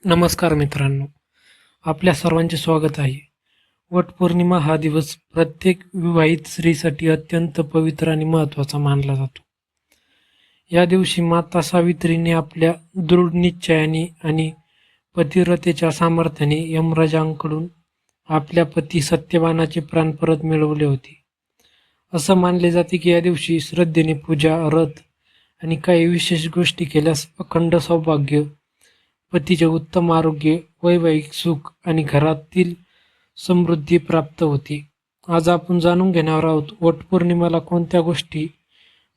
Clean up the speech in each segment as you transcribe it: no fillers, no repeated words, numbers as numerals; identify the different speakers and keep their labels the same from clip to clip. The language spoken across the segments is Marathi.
Speaker 1: नमस्कार मित्रांनो, आपल्या सर्वांचे स्वागत आहे. वटपौर्णिमा हा दिवस प्रत्येक विवाहित स्त्रीसाठी अत्यंत पवित्र आणि महत्त्वाचा मानला जातो. या दिवशी माता सावित्रीने आपल्या दृढ निश्चयाने आणि पतिव्रतेच्या सामर्थ्याने यमराजांकडून आपल्या पती सत्यवानाचे प्राण परत मिळवले होते. असं मानले जाते की या दिवशी श्रद्धेने पूजा, व्रत आणि काही विशेष गोष्टी केल्यास अखंड सौभाग्य, पतीचे उत्तम आरोग्य, वैवाहिक सुख आणि घरातील समृद्धी प्राप्त होते. आज आपण जाणून घेणार आहोत वटपौर्णिमेला कोणत्या गोष्टी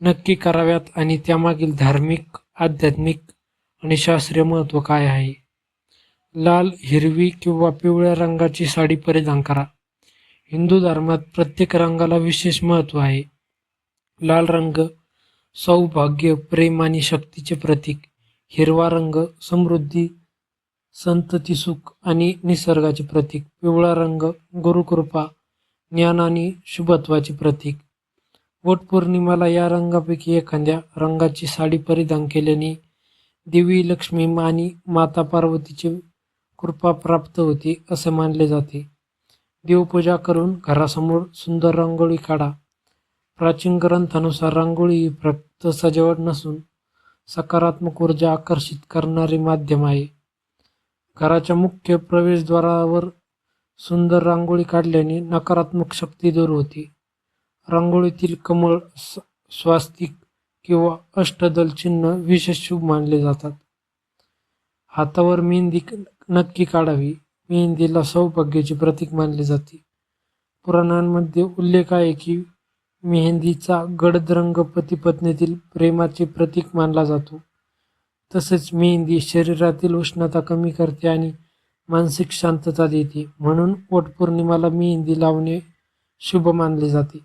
Speaker 1: नक्की कराव्यात आणि त्यामागील धार्मिक, आध्यात्मिक आणि शास्त्रीय महत्त्व काय आहे. लाल, हिरवी किंवा पिवळ्या रंगाची साडी परिधान करा. हिंदू धर्मात प्रत्येक रंगाला विशेष महत्त्व आहे. लाल रंग सौभाग्य, प्रेम आणि शक्तीचे प्रतीक. हिरवा रंग समृद्धी, संतती, सुख आणि निसर्गाचे प्रतीक. पिवळा रंग गुरुकृपा, ज्ञान आणि शुभत्वाचे प्रतीक. वटपौर्णिमेला या रंगापैकी एखाद्या रंगाची साडी परिधान केल्याने देवी लक्ष्मी आणि माता पार्वतीची कृपा प्राप्त होते असे मानले जाते. देवपूजा करून घरासमोर सुंदर रांगोळी काढा. प्राचीन ग्रंथानुसार रांगोळी ही फक्त सजावट नसून सकारात्मक ऊर्जा आकर्षित करणारे माध्यम आहे. घराच्या मुख्य प्रवेशद्वारावर सुंदर रांगोळी काढल्याने नकारात्मक शक्ती दूर होते. रांगोळीतील कमळ, स्वास्तिक किंवा अष्टदल चिन्ह विशेष शुभ मानले जातात. हातावर मेहंदी नक्की काढावी. मेहंदीला सौभाग्याचे प्रतीक मानले जाते. पुराणांमध्ये उल्लेख आहे की मेहंदीचा गडद रंग पती पत्नीतील प्रेमाचे प्रतीक मानला जातो. तसेच मेहंदी शरीरातील उष्णता कमी करते आणि मानसिक शांतता देते. म्हणून वटपौर्णिमेला मेहंदी लावणे शुभ मानले जाते.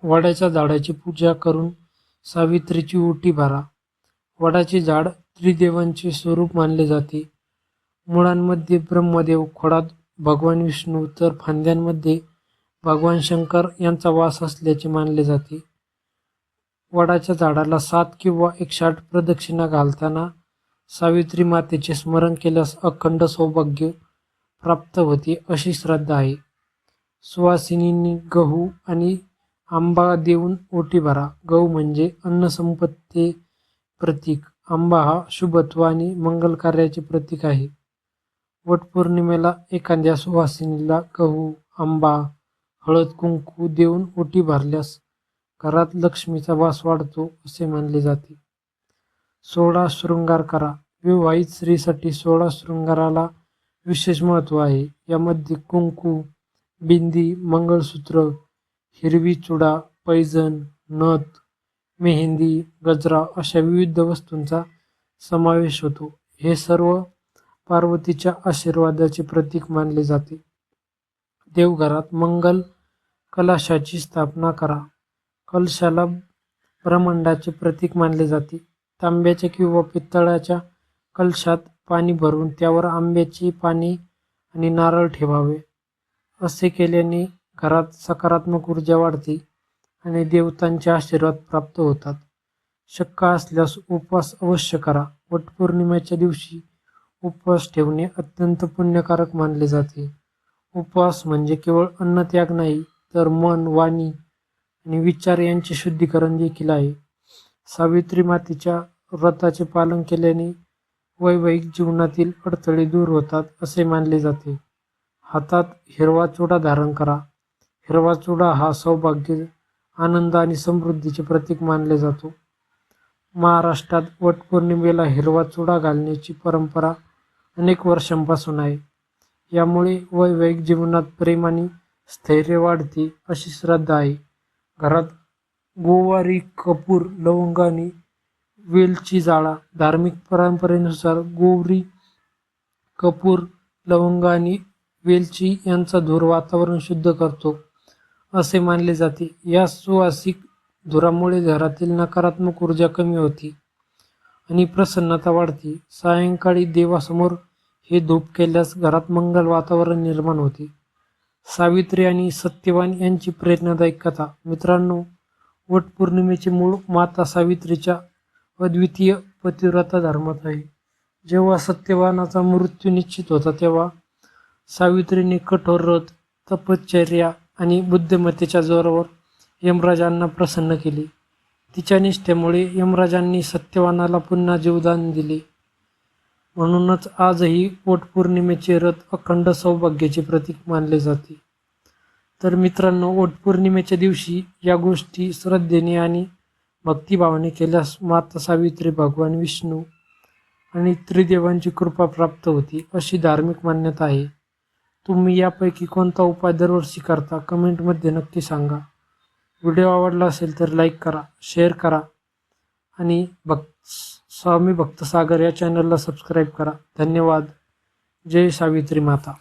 Speaker 1: वडाच्या झाडाची पूजा करून सावित्रीची ओटी भरा. वडाचे झाड त्रिदेवांचे स्वरूप मानले जाते. मुळांमध्ये ब्रह्मदेव, खोडात भगवान विष्णू तर फांद्यांमध्ये भगवान शंकर यांचा वास असल्याचे मानले जाते. वडाच्या झाडाला 7 किंवा 108 प्रदक्षिणा घालताना सावित्री मातेचे स्मरण केल्यास अखंड सौभाग्य प्राप्त होते अशी श्रद्धा आहे. सुवासिनींनी गहू आणि आंबा देऊन ओटी भरा. गहू म्हणजे अन्नसंपत्ती प्रतीक. आंबा हा शुभत्व आणि मंगल कार्याचे प्रतीक आहे. वटपौर्णिमेला एखाद्या सुवासिनीला गहू, आंबा, हळद, कुंकू देऊन ओटी भरल्यास घरात लक्ष्मीचा वास वाढतो असे मानले जाते. 16 शृंगार करा. विवाहित स्त्रीसाठी 16 शृंगाराला विशेष महत्त्व आहे. यामध्ये कुंकू, बिंदी, मंगळसूत्र, हिरवी चुडा, पैंजण, नथ, मेहंदी, गजरा अशा विविध वस्तूंचा समावेश होतो. हे सर्व पार्वतीच्या आशीर्वादाचे प्रतीक मानले जाते. देवघरात मंगल कलशाची स्थापना करा. कलशाला ब्रह्मांडाचे प्रतीक मानले जाते. तांब्याच्या किंवा पितळाच्या कलशात पाणी भरून त्यावर आंब्याची पाने आणि नारळ ठेवावे. असे केल्याने घरात सकारात्मक ऊर्जा वाढते आणि देवतांचे आशीर्वाद प्राप्त होतात. शक्य असल्यास उपवास अवश्य करा. वटपौर्णिमेच्या दिवशी उपवास ठेवणे अत्यंत पुण्यकारक मानले जाते. उपवास म्हणजे केवळ अन्नत्याग नाही, तर मन, वाणी आणि विचार यांचे शुद्धीकरण देखील आहे. सावित्री मातेच्या व्रताचे पालन केल्याने वैवाहिक जीवनातील अडथळे दूर होतात असे मानले जाते. हातात हिरवा चुडा धारण करा. हिरवा चुडा हा सौभाग्य, आनंद आणि समृद्धीचे प्रतीक मानले जातो. महाराष्ट्रात वटपौर्णिमेला हिरवा चुडा घालण्याची परंपरा अनेक वर्षांपासून आहे. यामुळे वैवाहिक जीवनात प्रेम आणि स्थैर्य वाढते अशी श्रद्धा आहे. घरात गोवारी, कपूर, लवंग आणि वेलची जाळा. धार्मिक परंपरेनुसार गौरी, कपूर, लवंग आणि वेलची यांचा धूर वातावरण शुद्ध करतो असे मानले जाते. या सुवासिक धुरामुळे घरातील नकारात्मक ऊर्जा कमी होते आणि प्रसन्नता वाढते. सायंकाळी देवासमोर हे धूप केल्यास घरात मंगल वातावरण निर्माण होते. सावित्री आणि सत्यवान यांची प्रेरणादायक कथा. मित्रांनो, वटपौर्णिमेचे मूळ माता सावित्रीच्या अद्वितीय पतिव्रता धर्मात आहे. जेव्हा सत्यवानाचा मृत्यू निश्चित होता तेव्हा सावित्रीने कठोर व्रत, तपश्चर्या आणि बुद्धिमत्तेच्या जोरावर यमराजांना प्रसन्न केले. तिच्या निष्ठेमुळे यमराजांनी सत्यवानाला पुन्हा जीवदान दिले. म्हणूनच आजही वटपौर्णिमेचे व्रत अखंड सौभाग्याचे प्रतीक मानले जाते. तर मित्रांनो, वटपौर्णिमेच्या दिवशी या गोष्टी श्रद्धेने आणि भक्तिभावाने केल्यास माता सावित्री, भगवान विष्णू आणि त्रिदेवांची कृपा प्राप्त होती, अशी धार्मिक मान्यता आहे. तुम्ही यापैकी कोणता उपाय दरवर्षी करता? कमेंटमध्ये नक्की सांगा. व्हिडिओ आवडला असेल तर लाईक करा, शेअर करा आणि स्वामी भक्त सागर या चॅनलला सबस्क्राईब करा. धन्यवाद. जय सावित्री माता.